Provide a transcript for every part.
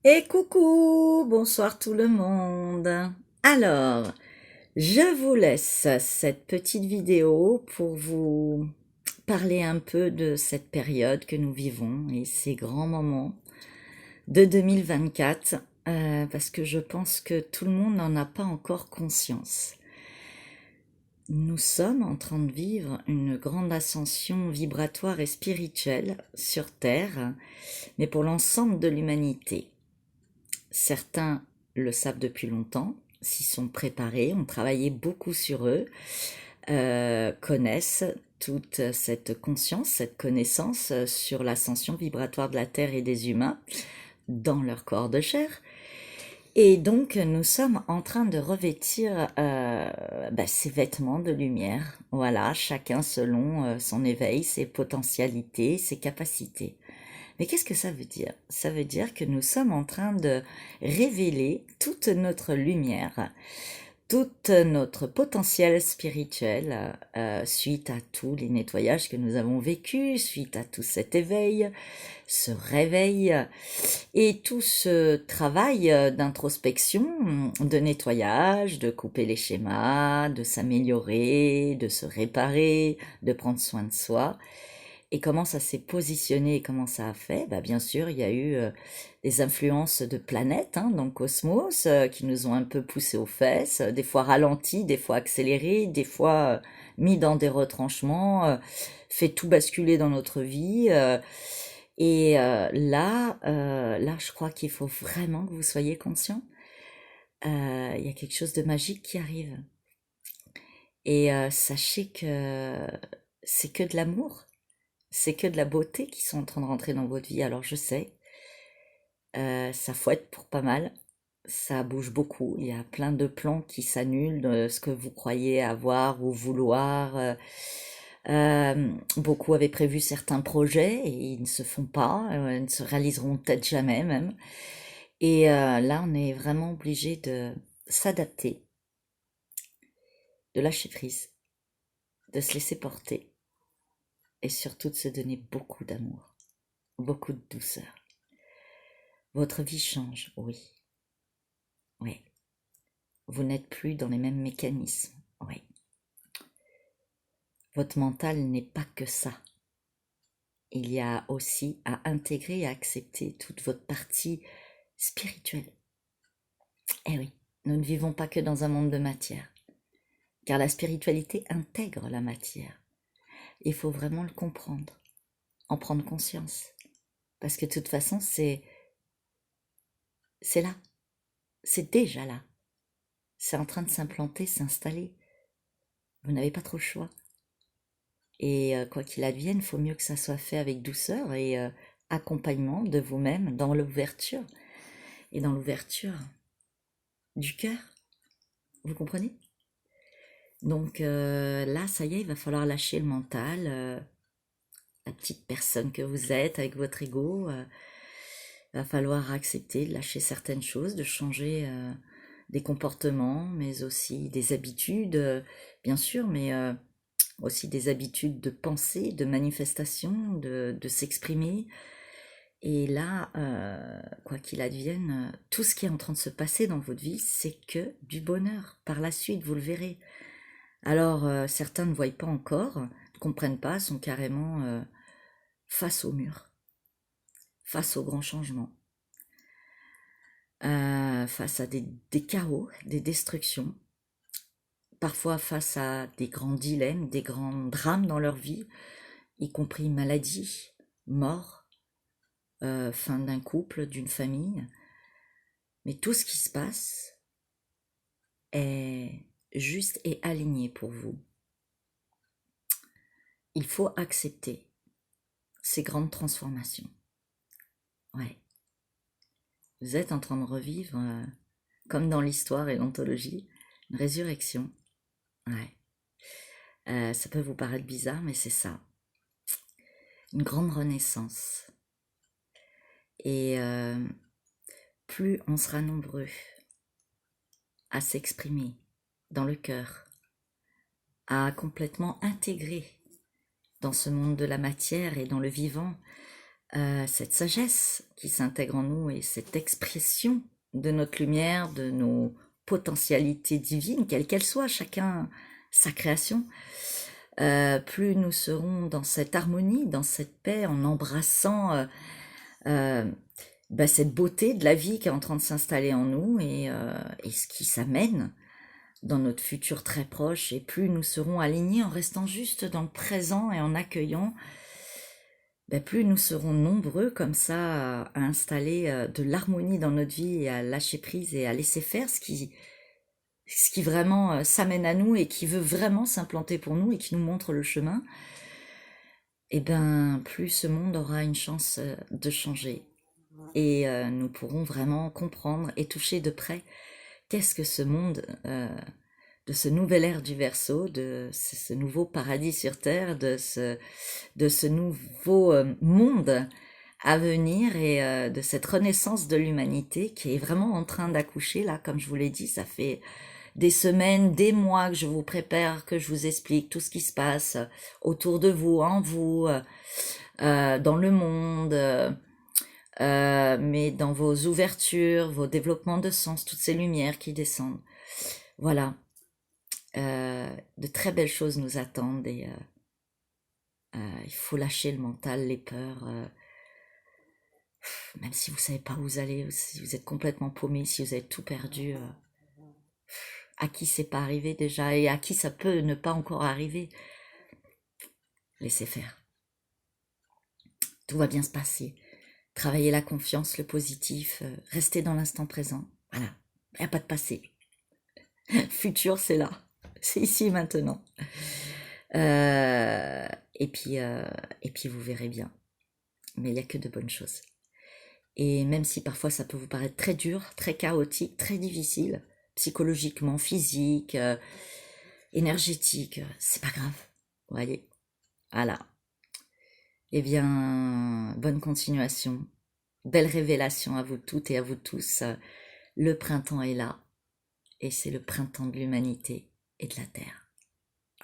Et coucou, bonsoir tout le monde. Alors, je vous laisse cette petite vidéo pour vous parler un peu de cette période que nous vivons et ces grands moments de 2024, parce que je pense que tout le monde n'en a pas encore conscience. Nous sommes en train de vivre une grande ascension vibratoire et spirituelle sur Terre, mais pour l'ensemble de l'humanité. Certains le savent depuis longtemps, s'y sont préparés, ont travaillé beaucoup sur eux, connaissent toute cette conscience, cette connaissance sur l'ascension vibratoire de la Terre et des humains dans leur corps de chair. Et donc nous sommes en train de revêtir ces vêtements de lumière, voilà, chacun selon son éveil, ses potentialités, ses capacités. Mais qu'est-ce que ça veut dire? Ça veut dire que nous sommes en train de révéler toute notre lumière, tout notre potentiel spirituel suite à tous les nettoyages que nous avons vécus, suite à tout cet éveil, ce réveil et tout ce travail d'introspection, de nettoyage, de couper les schémas, de s'améliorer, de se réparer, de prendre soin de soi. Et comment ça s'est positionné et comment ça a fait? Bah, bien sûr, il y a eu des influences de planètes dans le cosmos qui nous ont un peu poussé aux fesses, des fois ralentis, des fois accélérés, des fois mis dans des retranchements, fait tout basculer dans notre vie. Là, je crois qu'il faut vraiment que vous soyez conscients. Il y a quelque chose de magique qui arrive. Et sachez que c'est que de l'amour. C'est que de la beauté qui sont en train de rentrer dans votre vie. Alors je sais, ça fouette pour pas mal, ça bouge beaucoup, il y a plein de plans qui s'annulent de ce que vous croyez avoir ou vouloir. Beaucoup avaient prévu certains projets et ils ne se font pas, ils ne se réaliseront peut-être jamais même. Et là, on est vraiment obligé de s'adapter, de lâcher prise, de se laisser porter et surtout de se donner beaucoup d'amour, beaucoup de douceur. Votre vie change, oui. Oui. Vous n'êtes plus dans les mêmes mécanismes. Oui. Votre mental n'est pas que ça. Il y a aussi à intégrer et à accepter toute votre partie spirituelle. Eh oui, nous ne vivons pas que dans un monde de matière, car la spiritualité intègre la matière. Il faut vraiment le comprendre, en prendre conscience, parce que de toute façon, c'est là, c'est déjà là. C'est en train de s'implanter, s'installer. Vous n'avez pas trop le choix. Et quoi qu'il advienne, il faut mieux que ça soit fait avec douceur et accompagnement de vous-même dans l'ouverture. Et dans l'ouverture du cœur. Vous comprenez? Donc là, ça y est, il va falloir lâcher le mental, la petite personne que vous êtes avec votre ego. Il va falloir accepter de lâcher certaines choses, de changer des comportements, mais aussi des habitudes, bien sûr, mais aussi des habitudes de pensée, de manifestation, de s'exprimer. Et là, quoi qu'il advienne, tout ce qui est en train de se passer dans votre vie, c'est que du bonheur. Par la suite, vous le verrez. Alors, certains ne voient pas encore, ne comprennent pas, sont carrément face au mur, face aux grands changements, face à des chaos, des destructions, parfois face à des grands dilemmes, des grands drames dans leur vie, y compris maladie, mort, fin d'un couple, d'une famille. Mais tout ce qui se passe est juste et aligné pour vous. Il faut accepter ces grandes transformations. Ouais. Vous êtes en train de revivre, comme dans l'histoire et l'anthologie, une résurrection. Ouais. Ça peut vous paraître bizarre, mais c'est ça. Une grande renaissance. Et plus on sera nombreux à s'exprimer dans le cœur, à complètement intégrer dans ce monde de la matière et dans le vivant cette sagesse qui s'intègre en nous et cette expression de notre lumière, de nos potentialités divines, quelles qu'elles soient, chacun sa création, plus nous serons dans cette harmonie, dans cette paix, en embrassant cette beauté de la vie qui est en train de s'installer en nous et ce qui s'amène dans notre futur très proche, et plus nous serons alignés en restant juste dans le présent et en accueillant, plus nous serons nombreux comme ça à installer de l'harmonie dans notre vie et à lâcher prise et à laisser faire ce qui vraiment s'amène à nous et qui veut vraiment s'implanter pour nous et qui nous montre le chemin. Et plus ce monde aura une chance de changer et nous pourrons vraiment comprendre et toucher de près qu'est-ce que ce monde de ce nouvel ère du Verseau, de ce nouveau paradis sur terre, de ce nouveau monde à venir et de cette renaissance de l'humanité qui est vraiment en train d'accoucher là, comme je vous l'ai dit, ça fait des semaines, des mois que je vous prépare, que je vous explique tout ce qui se passe autour de vous, en vous, dans le monde, mais dans vos ouvertures, vos développements de sens, toutes ces lumières qui descendent. Voilà. De très belles choses nous attendent et il faut lâcher le mental, les peurs, même si vous savez pas où vous allez, si vous êtes complètement paumé, si vous avez tout perdu, à qui c'est pas arrivé déjà et à qui ça peut ne pas encore arriver, laissez faire. Tout va bien se passer. Travaillez la confiance, le positif, restez dans l'instant présent. Voilà, il n'y a pas de passé. Futur, c'est là. C'est ici maintenant. Et puis vous verrez bien. Mais il n'y a que de bonnes choses. Et même si parfois ça peut vous paraître très dur, très chaotique, très difficile, psychologiquement, physique, énergétique, c'est pas grave. Vous voyez. Voilà. Eh bien, bonne continuation. Belle révélation à vous toutes et à vous tous. Le printemps est là. Et c'est le printemps de l'humanité et de la Terre.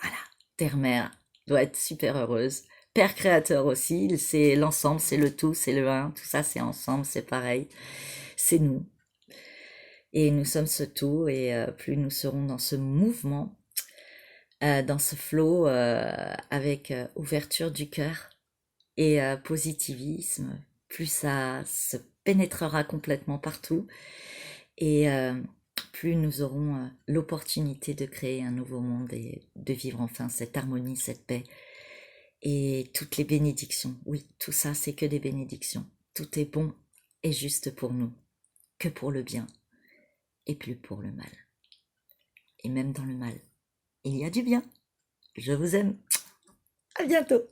Voilà. Terre-Mère doit être super heureuse. Père créateur aussi, c'est l'ensemble, c'est le tout, c'est le un, tout ça c'est ensemble, c'est pareil. C'est nous. Et nous sommes ce tout, et plus nous serons dans ce mouvement, dans ce flow, avec ouverture du cœur et positivisme, plus ça se pénétrera complètement partout, et plus nous aurons l'opportunité de créer un nouveau monde et de vivre enfin cette harmonie, cette paix et toutes les bénédictions. Oui, tout ça c'est que des bénédictions. Tout est bon et juste pour nous, que pour le bien et plus pour le mal. Et même dans le mal, il y a du bien. Je vous aime. À bientôt.